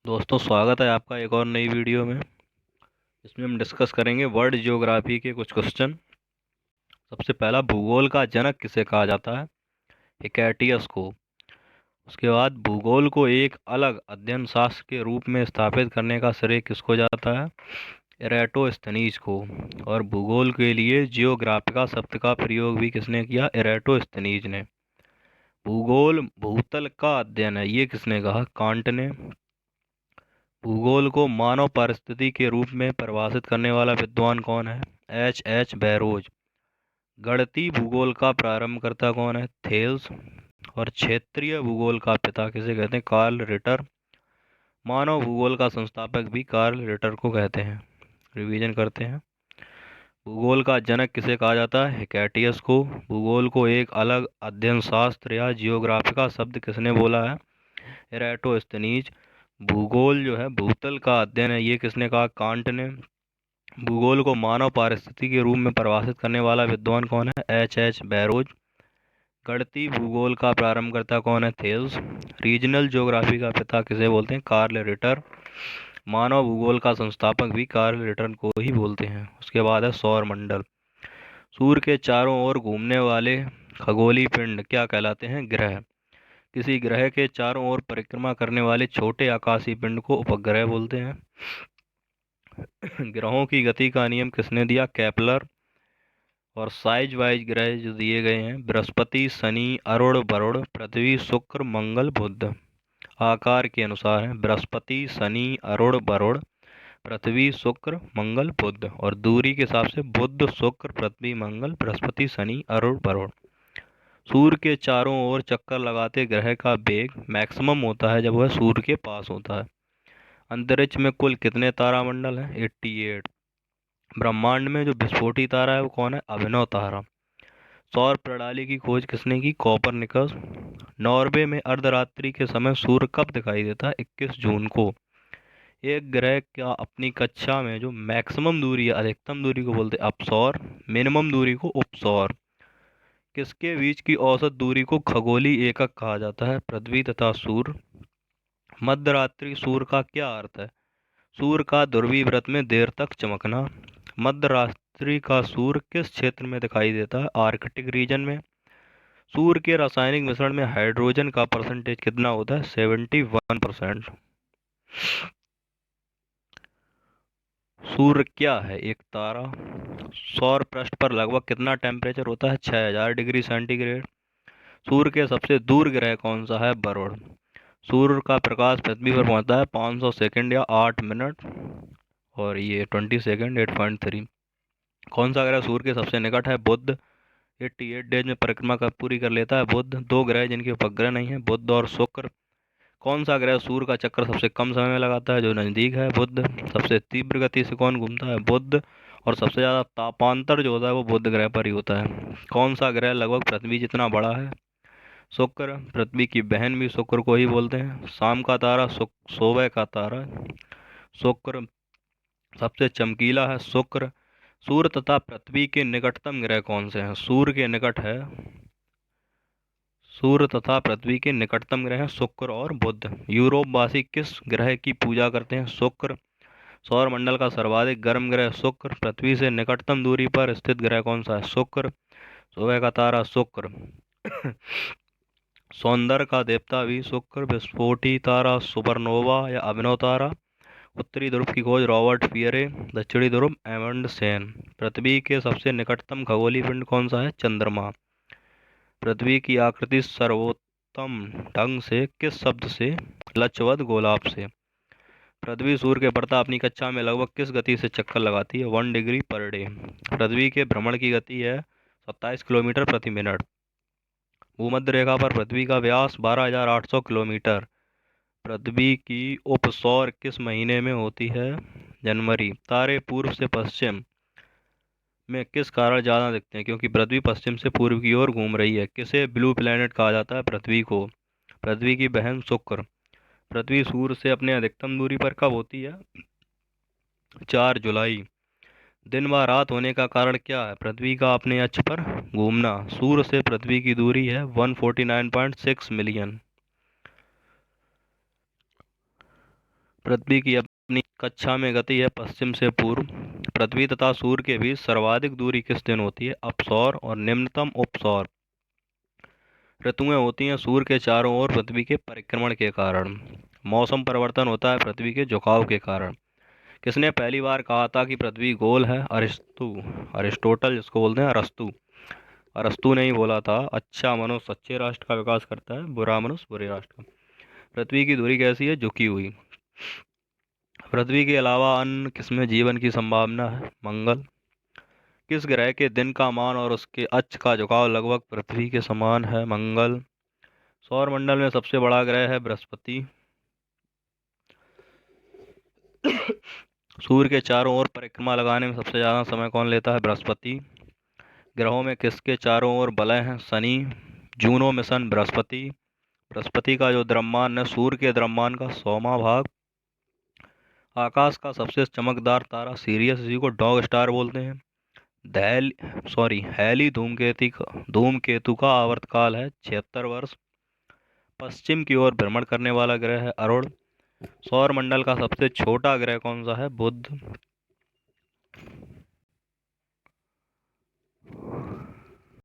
दोस्तों, स्वागत है आपका एक और नई वीडियो में। इसमें हम डिस्कस करेंगे वर्ल्ड ज्योग्राफी के कुछ क्वेश्चन। सबसे पहला, भूगोल का जनक किसे कहा जाता है? हिकैटियस को। उसके बाद, भूगोल को एक अलग अध्ययन शास्त्र के रूप में स्थापित करने का श्रेय किसको जाता है? एराटोस्थनीज को। और भूगोल के लिए जियोग्राफिका शब्द का प्रयोग भी किसने किया? एराटोस्थनीज ने। भूगोल भूतल का अध्ययन है, ये किसने कहा? कांट ने। भूगोल को मानव परिस्थिति के रूप में परिभाषित करने वाला विद्वान कौन है? H barrows. गणितीय भूगोल का प्रारंभकर्ता कौन है? थेल्स। और क्षेत्रीय भूगोल का पिता किसे कहते हैं? Karl Ritter. मानव भूगोल का संस्थापक भी कार्ल रिटर को कहते हैं। रिवीजन करते हैं। भूगोल का जनक किसे कहा जाता है? हिकैटियस को। भूगोल को एक अलग अध्ययन शास्त्र या जियोग्राफिका शब्द किसने बोला है? एराटोस्थनीज। भूगोल जो है भूतल का अध्ययन है, ये किसने कहा? कांट ने। भूगोल को मानव पारिस्थितिकी के रूप में परिभाषित करने वाला विद्वान कौन है? H barrows. गणितीय भूगोल का प्रारंभकर्ता कौन है? थेल्स। रीजनल ज्योग्राफी का पिता किसे बोलते हैं? Karl Ritter. मानव भूगोल का संस्थापक भी कार्ल रिटर को ही बोलते हैं। उसके बाद है सौर मंडल। सूर्य के चारों ओर घूमने वाले खगोलीय पिंड क्या कहलाते हैं? ग्रह। किसी ग्रह के चारों ओर परिक्रमा करने वाले छोटे आकाशीय पिंड को उपग्रह बोलते हैं। ग्रहों की गति का नियम किसने दिया? केपलर। और साइज वाइज ग्रह जो दिए गए हैं, बृहस्पति, शनि, अरुण, वरुण, पृथ्वी, शुक्र, मंगल, बुध। आकार के अनुसार है, बृहस्पति, शनि, अरुण, वरुण, पृथ्वी, शुक्र, मंगल, बुध। और दूरी के हिसाब से बुध, शुक्र, पृथ्वी, मंगल, बृहस्पति, शनि, अरुण, वरुण। सूर्य के चारों ओर चक्कर लगाते ग्रह का वेग मैक्सिमम होता है जब वह सूर्य के पास होता है। अंतरिक्ष में कुल कितने तारामंडल हैं? 88। ब्रह्मांड में जो विस्फोटी तारा है वो कौन है? अभिनव तारा। सौर प्रणाली की खोज किसने की? कोपरनिकस। नॉर्वे में अर्धरात्रि के समय सूर्य कब दिखाई देता है? 21 जून को। एक ग्रह का अपनी कक्षा में जो मैक्सिमम दूरी है, अधिकतम दूरी को बोलते हैं अपसौर, मिनिमम दूरी को उपसौर। किसके बीच की औसत दूरी को खगोलीय एकक कहा जाता है? पृथ्वी तथा सूर्य। मध्यरात्रि सूर्य का क्या अर्थ है? सूर्य का ध्रुवीय व्रत में देर तक चमकना। मध्यरात्रि का सूर्य किस क्षेत्र में दिखाई देता है? आर्कटिक रीजन में। सूर्य के रासायनिक मिश्रण में हाइड्रोजन का परसेंटेज कितना होता है? 71%। सूर्य क्या है? एक तारा। सौर पृष्ठ पर लगभग कितना टेम्परेचर होता है? 6000 डिग्री सेंटीग्रेड। सूर्य के सबसे दूर ग्रह कौन सा है? वरुण। सूर्य का प्रकाश पृथ्वी पर पहुंचता है 500 सेकंड या 8 मिनट, और ये 20 सेकंड 8.3। कौन सा ग्रह सूर्य के सबसे निकट है? बुध। 88 डेज में परिक्रमा कर पूरी कर लेता है बुध। दो ग्रह जिनके उपग्रह नहीं है, बुध और शुक्र। कौन सा ग्रह सूर्य का चक्कर सबसे कम समय में लगाता है? जो नजदीक है, बुध। सबसे तीव्र गति से कौन घूमता है? बुध। और सबसे ज्यादा तापांतर जो होता है वो बुध ग्रह पर ही होता है। कौन सा ग्रह लगभग पृथ्वी जितना बड़ा है? शुक्र। पृथ्वी की बहन भी शुक्र को ही बोलते हैं। शाम का तारा सुबह का तारा शुक्र। सबसे चमकीला है शुक्र। सूर्य तथा पृथ्वी के निकटतम ग्रह कौन से हैं? सूर्य तथा पृथ्वी के निकटतम ग्रह हैं शुक्र और बुध। यूरोप वासी किस ग्रह की पूजा करते हैं? शुक्र। सौर मंडल का सर्वाधिक गर्म ग्रह शुक्र। पृथ्वी से निकटतम दूरी पर स्थित ग्रह कौन सा है? शुक्र। सुबह का तारा शुक्र। सौंदर्य का देवता भी शुक्र। विस्फोटी तारा सुपरनोवा या अभिनव तारा। उत्तरी ध्रुव की खोज रॉबर्ट पियरे। दक्षिणी ध्रुव एमंडसेन। पृथ्वी के सबसे निकटतम खगोलीय पिंड कौन सा है? चंद्रमा। पृथ्वी की आकृति सर्वोत्तम ढंग से किस शब्द से? लक्षवत गोलाप से। पृथ्वी सूर्य के प्रता अपनी कक्षा में लगभग किस गति से चक्कर लगाती है? 1 डिग्री पर डे। पृथ्वी के भ्रमण की गति है 27 किलोमीटर प्रति मिनट। भूमध्य रेखा पर पृथ्वी का व्यास 12,800 किलोमीटर। पृथ्वी की उपसौर किस महीने में होती है? जनवरी। तारे पूर्व से पश्चिम में किस कारण ज्यादा दिखते हैं? क्योंकि पृथ्वी पश्चिम से पूर्व की ओर घूम रही है। किसे ब्लू प्लैनेट कहा जाता है? पृथ्वी को। पृथ्वी की बहन शुक्र। पृथ्वी सूर्य से अपने अधिकतम दूरी पर कब होती है? 4 जुलाई। दिन व रात होने का कारण क्या है? पृथ्वी का अपने अक्ष पर घूमना। सूर्य से पृथ्वी की दूरी है 149.6 मिलियन। पृथ्वी की अपनी कक्षा में गति है पश्चिम से पूर्व। पृथ्वी तथा सूर्य के बीच सर्वाधिक दूरी किस दिन होती है? अपसौर और निम्नतम उपसौर। ऋतुएं होती हैं सूर्य के चारों ओर पृथ्वी के परिक्रमण के कारण। मौसम परिवर्तन होता है पृथ्वी के झुकाव के कारण। किसने पहली बार कहा था कि पृथ्वी गोल है? अरिस्टोटल, जिसको बोलते हैं अरस्तु। अरस्तु ने ही बोला था। अच्छा मनुष्य अच्छे राष्ट्र का विकास करता है, बुरा मनुष्य बुरे राष्ट्र का। पृथ्वी की धुरी कैसी है? झुकी हुई। पृथ्वी के अलावा अन्य किसमें जीवन की संभावना है? मंगल। किस ग्रह के दिन का मान और उसके अक्ष का झुकाव लगभग पृथ्वी के समान है? मंगल। सौर मंडल में सबसे बड़ा ग्रह है बृहस्पति। सूर्य के चारों ओर परिक्रमा लगाने में सबसे ज्यादा समय कौन लेता है? बृहस्पति। ग्रहों में किसके चारों ओर वलय हैं? शनि। जूनो मिशन बृहस्पति। बृहस्पति का जो द्रव्यमान है सूर्य के द्रव्यमान का 100वां भाग। आकाश का सबसे चमकदार तारा सीरियस, इसी को डॉग स्टार बोलते हैं। हैली धूमकेतु का आवर्तकाल है 76 वर्ष। पश्चिम की ओर भ्रमण करने वाला ग्रह है अरुण। सौर मंडल का सबसे छोटा ग्रह कौन सा है? बुध।